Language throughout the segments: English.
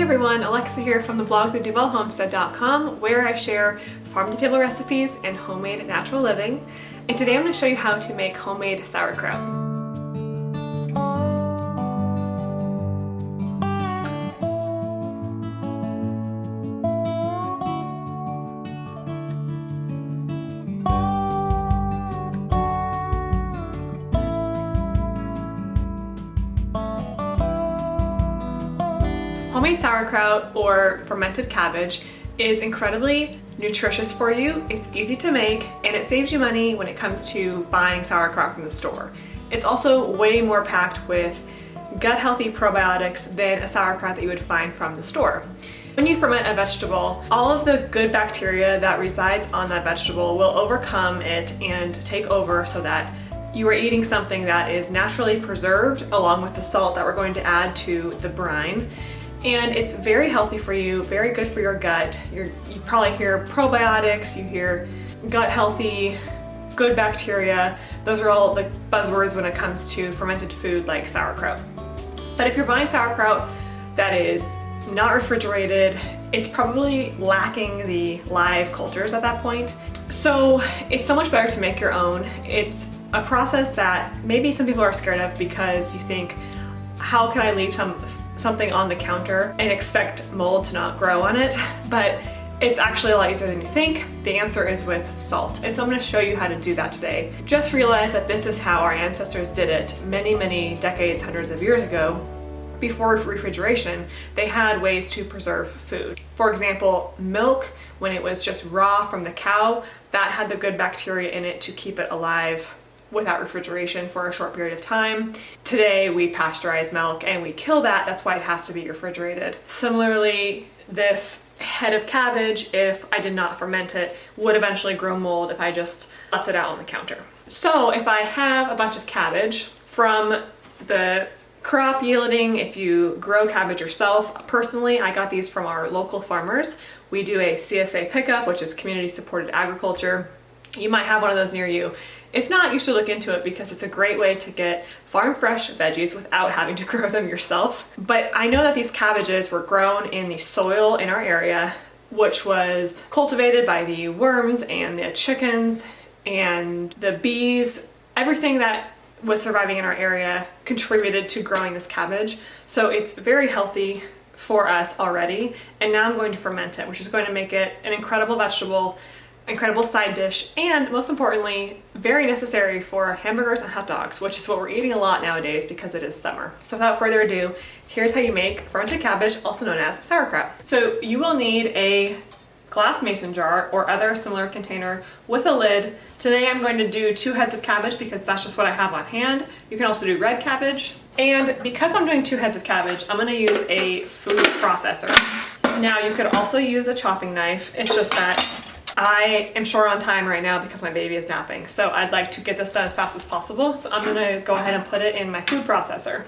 everyone, Alexa here from the blog Duvallhomestead.com, where I share farm-to-table recipes and homemade natural living. And today I'm going to show you how to make homemade sauerkraut. Homemade sauerkraut, or fermented cabbage, is incredibly nutritious for you. It's easy to make and it saves you money when it comes to buying sauerkraut from the store. It's also way more packed with gut healthy probiotics than a sauerkraut that you would find from the store. When you ferment a vegetable, all of the good bacteria that resides on that vegetable will overcome it and take over so that you are eating something that is naturally preserved along with the salt that we're going to add to the brine. And it's very healthy for you, very good for your gut. You probably hear probiotics, you hear gut healthy, good bacteria. Those are all the buzzwords when it comes to fermented food like sauerkraut. But if you're buying sauerkraut that is not refrigerated, it's probably lacking the live cultures at that point. So it's so much better to make your own. It's a process that maybe some people are scared of because you think, how can I leave something on the counter and expect mold to not grow on it? But it's actually a lot easier than you think. The answer is with salt. And so I'm going to show you how to do that today. Just realize that this is how our ancestors did it many decades, hundreds of years ago. Before refrigeration, they had ways to preserve food. For example, milk, when it was just raw from the cow, that had the good bacteria in it to keep it alive without refrigeration for a short period of time. Today we pasteurize milk and we kill that. That's why it has to be refrigerated. Similarly, this head of cabbage, if I did not ferment it, would eventually grow mold if I just left it out on the counter. So if I have a bunch of cabbage from the crop yielding, if you grow cabbage yourself, personally I got these from our local farmers. We do a CSA pickup, which is community supported agriculture. You might have one of those near you. If not, you should look into it because it's a great way to get farm fresh veggies without having to grow them yourself. But I know that these cabbages were grown in the soil in our area, which was cultivated by the worms and the chickens and the bees. Everything that was surviving in our area contributed to growing this cabbage. So it's very healthy for us already. And now I'm going to ferment it, which is going to make it an incredible vegetable, incredible side dish, and most importantly, very necessary for hamburgers and hot dogs, which is what we're eating a lot nowadays because it is summer. So without further ado, here's how you make fermented cabbage, also known as sauerkraut. So you will need a glass mason jar or other similar container with a lid. Today I'm going to do 2 heads of cabbage because that's just what I have on hand. You can also do red cabbage. And because I'm doing 2 heads of cabbage, I'm going to use a food processor. Now you could also use a chopping knife. It's just that I am short on time right now because my baby is napping, so I'd like to get this done as fast as possible, so I'm going to go ahead and put it in my food processor.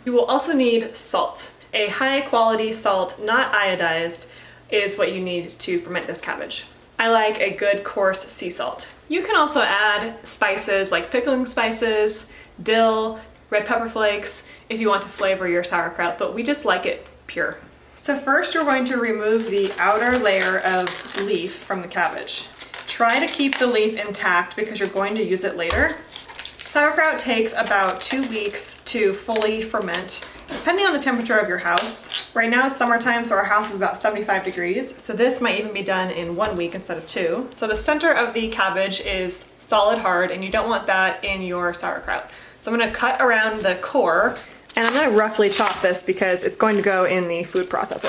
You will also need salt. A high quality salt, not iodized, is what you need to ferment this cabbage. I like a good coarse sea salt. You can also add spices like pickling spices, dill, red pepper flakes if you want to flavor your sauerkraut, but we just like it pure. So first you're going to remove the outer layer of leaf from the cabbage. Try to keep the leaf intact because you're going to use it later. Sauerkraut takes about 2 weeks to fully ferment, depending on the temperature of your house. Right now it's summertime, so our house is about 75 degrees. So this might even be done in 1 week instead of 2. So the center of the cabbage is solid hard and you don't want that in your sauerkraut. So I'm going to cut around the core. And I'm going to roughly chop this because it's going to go in the food processor.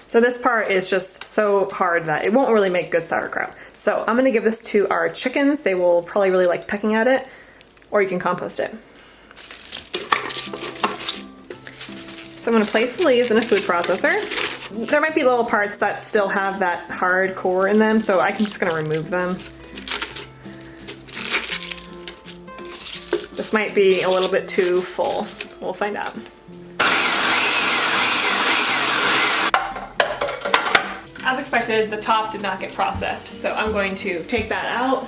So this part is just so hard that it won't really make good sauerkraut. So I'm going to give this to our chickens. They will probably really like pecking at it, or you can compost it. So I'm going to place the leaves in a food processor. There might be little parts that still have that hard core in them, so I'm just going to remove them. This might be a little bit too full. We'll find out. As expected, the top did not get processed, so I'm going to take that out.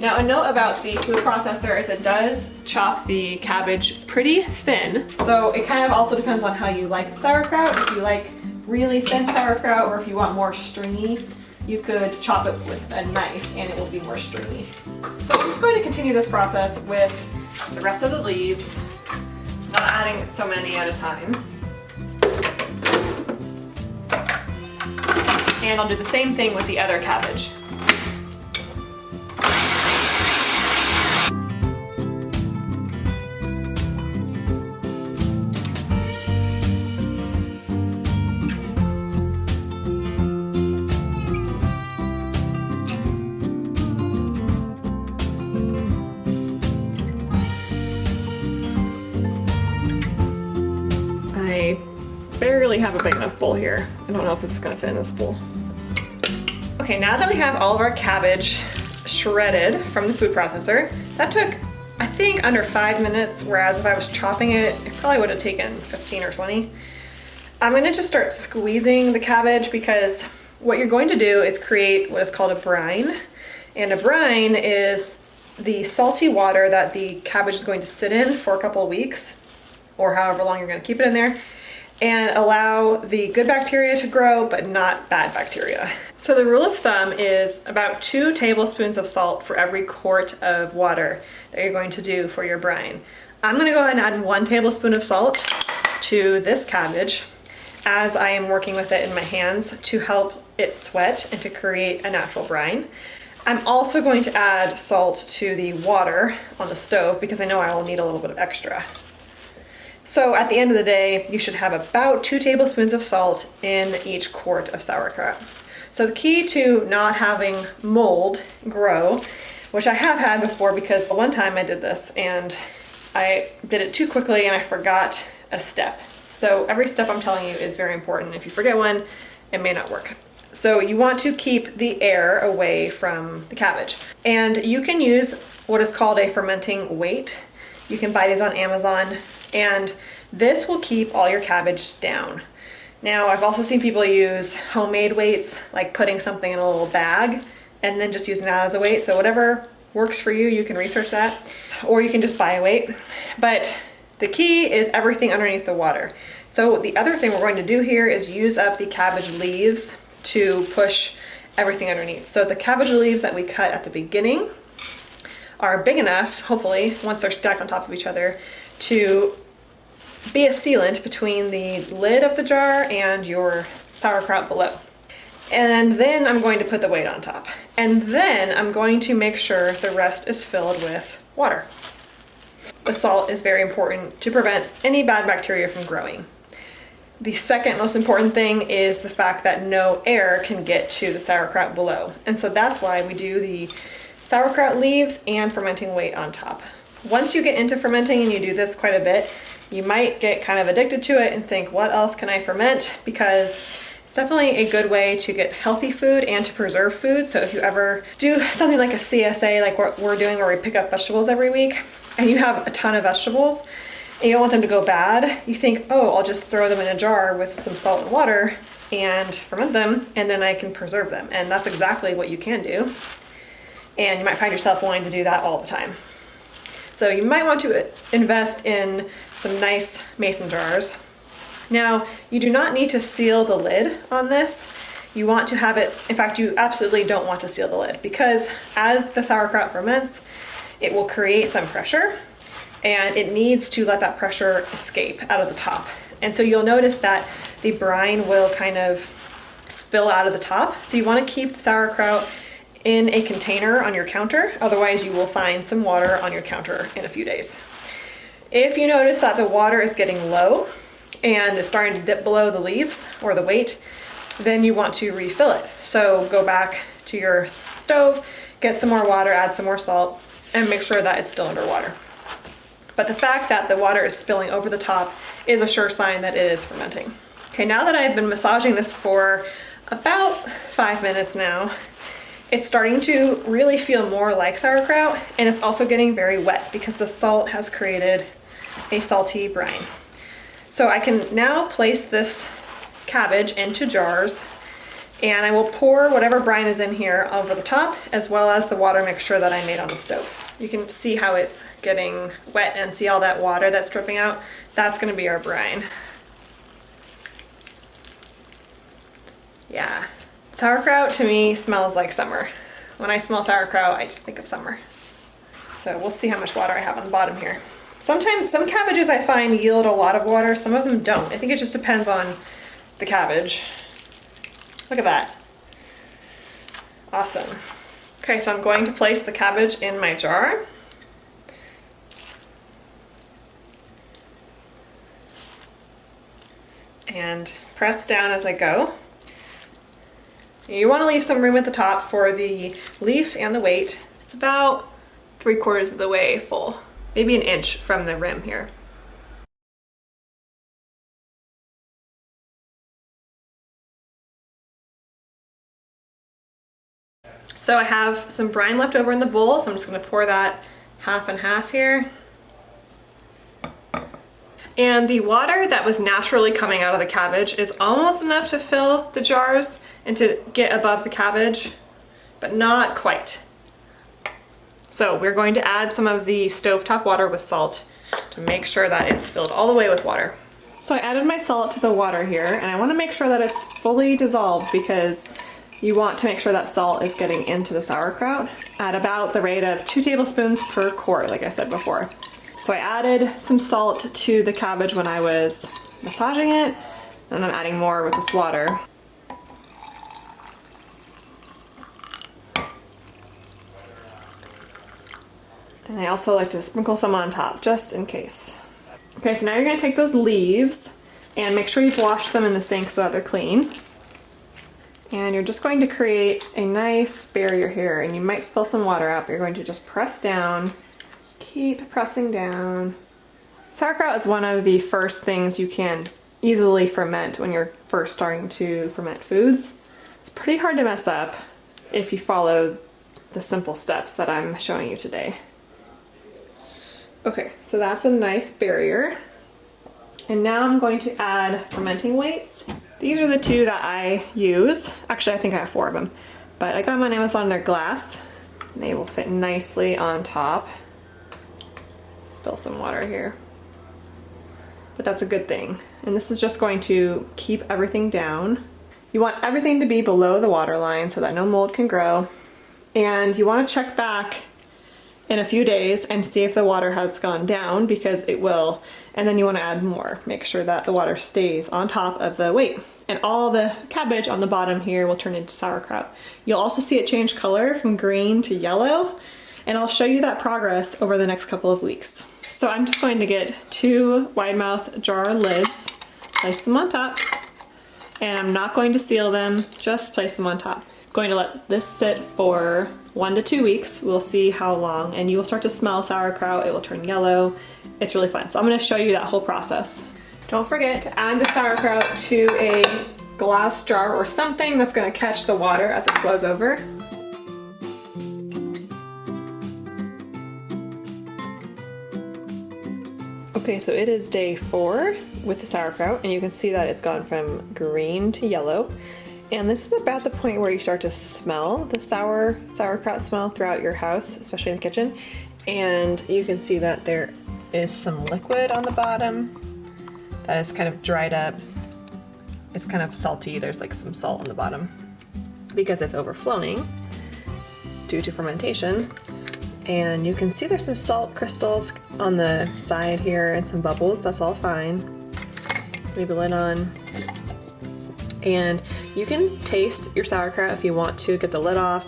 Now, a note about the food processor is it does chop the cabbage pretty thin. So it kind of also depends on how you like the sauerkraut. If you like really thin sauerkraut or if you want more stringy, you could chop it with a knife and it will be more stringy. So I'm just going to continue this process with the rest of the leaves, not adding so many at a time. And I'll do the same thing with the other cabbage. I barely have a big enough bowl here. I don't know if it's gonna fit in this bowl. Okay, now that we have all of our cabbage shredded from the food processor, that took, I think, under 5 minutes, whereas if I was chopping it, it probably would have taken 15 or 20. I'm gonna just start squeezing the cabbage because what you're going to do is create what is called a brine. And a brine is the salty water that the cabbage is going to sit in for a couple of weeks, or however long you're gonna keep it in there, and allow the good bacteria to grow, but not bad bacteria. So the rule of thumb is about 2 tablespoons of salt for every quart of water that you're going to do for your brine. I'm gonna go ahead and add 1 tablespoon of salt to this cabbage as I am working with it in my hands to help it sweat and to create a natural brine. I'm also going to add salt to the water on the stove because I know I will need a little bit of extra. So at the end of the day, you should have about 2 tablespoons of salt in each quart of sauerkraut. So the key to not having mold grow, which I have had before because one time I did this and I did it too quickly and I forgot a step. So every step I'm telling you is very important. If you forget one, it may not work. So you want to keep the air away from the cabbage. And you can use what is called a fermenting weight. You can buy these on Amazon, and this will keep all your cabbage down. Now, I've also seen people use homemade weights, like putting something in a little bag and then just using that as a weight. So whatever works for you, you can research that, or you can just buy a weight. But the key is everything underneath the water. So the other thing we're going to do here is use up the cabbage leaves to push everything underneath. So the cabbage leaves that we cut at the beginning are big enough, hopefully, once they're stacked on top of each other, to be a sealant between the lid of the jar and your sauerkraut below. And then I'm going to put the weight on top. And then I'm going to make sure the rest is filled with water. The salt is very important to prevent any bad bacteria from growing. The second most important thing is the fact that no air can get to the sauerkraut below. And so that's why we do the sauerkraut leaves and fermenting weight on top. Once you get into fermenting and you do this quite a bit, you might get kind of addicted to it and think, what else can I ferment? Because it's definitely a good way to get healthy food and to preserve food. So if you ever do something like a CSA, like what we're doing where we pick up vegetables every week, and you have a ton of vegetables, and you don't want them to go bad, you think, oh, I'll just throw them in a jar with some salt and water and ferment them, and then I can preserve them. And that's exactly what you can do. And you might find yourself wanting to do that all the time. So you might want to invest in some nice mason jars. Now, you do not need to seal the lid on this. You want to have it, in fact, you absolutely don't want to seal the lid because as the sauerkraut ferments, it will create some pressure and it needs to let that pressure escape out of the top. And so you'll notice that the brine will kind of spill out of the top. So you want to keep the sauerkraut in a container on your counter, otherwise you will find some water on your counter in a few days. If you notice that the water is getting low and is starting to dip below the leaves or the weight, then you want to refill it. So go back to your stove, get some more water, add some more salt, and make sure that it's still underwater. But the fact that the water is spilling over the top is a sure sign that it is fermenting. Okay, now that I've been massaging this for about 5 minutes now, it's starting to really feel more like sauerkraut, and it's also getting very wet because the salt has created a salty brine. So I can now place this cabbage into jars And I will pour whatever brine is in here over the top, as well as the water mixture that I made on the stove. You can see how it's getting wet and see all that water that's dripping out. That's gonna be our brine. Yeah, sauerkraut to me smells like summer. When I smell sauerkraut, I just think of summer. So we'll see how much water I have on the bottom here. Sometimes some cabbages I find yield a lot of water, some of them don't. I think it just depends on the cabbage. Look at that. Awesome. Okay, so I'm going to place the cabbage in my jar. And press down as I go. You want to leave some room at the top for the leaf and the weight. It's about 3/4 of the way full, maybe an inch from the rim here. So I have some brine left over in the bowl, so I'm just going to pour that half and half here. And the water that was naturally coming out of the cabbage is almost enough to fill the jars and to get above the cabbage, but not quite. So we're going to add some of the stovetop water with salt to make sure that it's filled all the way with water. So I added my salt to the water here, and I want to make sure that it's fully dissolved because you want to make sure that salt is getting into the sauerkraut at about the rate of 2 tablespoons per quart, like I said before. So I added some salt to the cabbage when I was massaging it, and I'm adding more with this water. And I also like to sprinkle some on top, just in case. Okay, so now you're gonna take those leaves and make sure you've washed them in the sink so that they're clean. And you're just going to create a nice barrier here, and you might spill some water out, but you're going to just press down. Keep pressing down. Sauerkraut is one of the first things you can easily ferment when you're first starting to ferment foods. It's pretty hard to mess up if you follow the simple steps that I'm showing you today. Okay, so that's a nice barrier. And now I'm going to add fermenting weights. These are the 2 that I use. Actually, I think I have 4 of them, but I got them on Amazon. They're glass, and they will fit nicely on top. Spill some water here, but that's a good thing. And this is just going to keep everything down. You want everything to be below the water line so that no mold can grow. And you want to check back in a few days and see if the water has gone down, because it will. And then you want to add more. Make sure that the water stays on top of the weight. And all the cabbage on the bottom here will turn into sauerkraut. You'll also see it change color from green to yellow. And I'll show you that progress over the next couple of weeks. So I'm just going to get 2 wide mouth jar lids, place them on top, and I'm not going to seal them, just place them on top. I'm going to let this sit for 1 to 2 weeks. We'll see how long, and you will start to smell sauerkraut. It will turn yellow. It's really fun. So I'm going to show you that whole process. Don't forget to add the sauerkraut to a glass jar or something that's going to catch the water as it flows over. Okay, so it is day 4 with the sauerkraut, and you can see that it's gone from green to yellow. And this is about the point where you start to smell the sauerkraut smell throughout your house, especially in the kitchen. And you can see that there is some liquid on the bottom that is kind of dried up. It's kind of salty. There's like some salt on the bottom because it's overflowing due to fermentation. And you can see there's some salt crystals on the side here and some bubbles. That's all fine. Leave the lid on. And you can taste your sauerkraut if you want to. Get the lid off,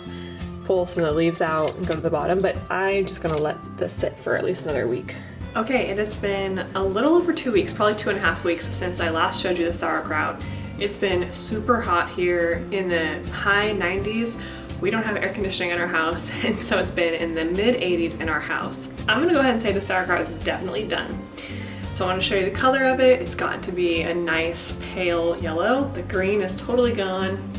pull some of the leaves out, and go to the bottom. But I'm just gonna let this sit for at least another week. Okay, it has been a little over 2 weeks, probably 2.5 weeks since I last showed you the sauerkraut. It's been super hot here in the high 90s. We don't have air conditioning in our house, and so it's been in the mid 80s in our house. I'm gonna go ahead and say the sauerkraut is definitely done. So I want to show you the color of it. It's gotten to be a nice pale yellow. The green is totally gone,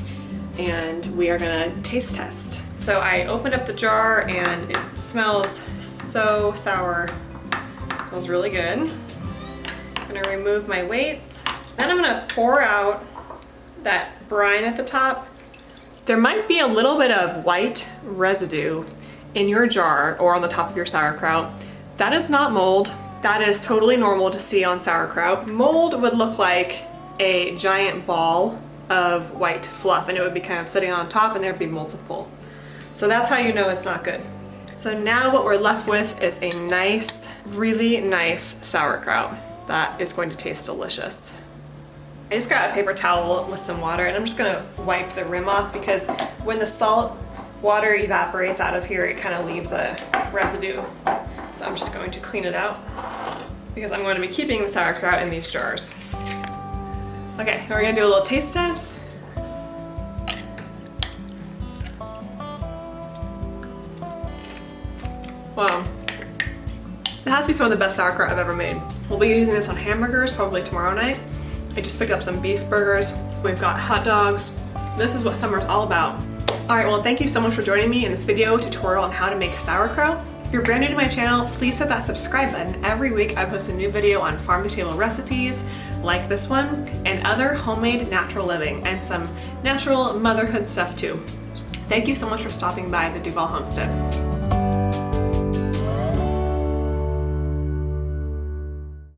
and we are gonna taste test. So I opened up the jar and it smells so sour. It smells really good. I'm gonna remove my weights. Then I'm gonna pour out that brine at the top. There might be a little bit of white residue in your jar or on the top of your sauerkraut. That is not mold. That is totally normal to see on sauerkraut. Mold would look like a giant ball of white fluff, and it would be kind of sitting on top, and there'd be multiple. So that's how you know it's not good. So now what we're left with is a nice, really nice sauerkraut that is going to taste delicious. I just got a paper towel with some water, and I'm just gonna wipe the rim off, because when the salt water evaporates out of here, it kind of leaves a residue. So I'm just going to clean it out, because I'm going to be keeping the sauerkraut in these jars. Okay, we're gonna do a little taste test. Wow, it has to be some of the best sauerkraut I've ever made. We'll be using this on hamburgers probably tomorrow night. I just picked up some beef burgers. We've got hot dogs. This is what summer's all about. All right, well, thank you so much for joining me in this video tutorial on how to make sauerkraut. If you're brand new to my channel, please hit that subscribe button. Every week I post a new video on farm-to-table recipes like this one, and other homemade natural living, and some natural motherhood stuff too. Thank you so much for stopping by the Duvall Homestead.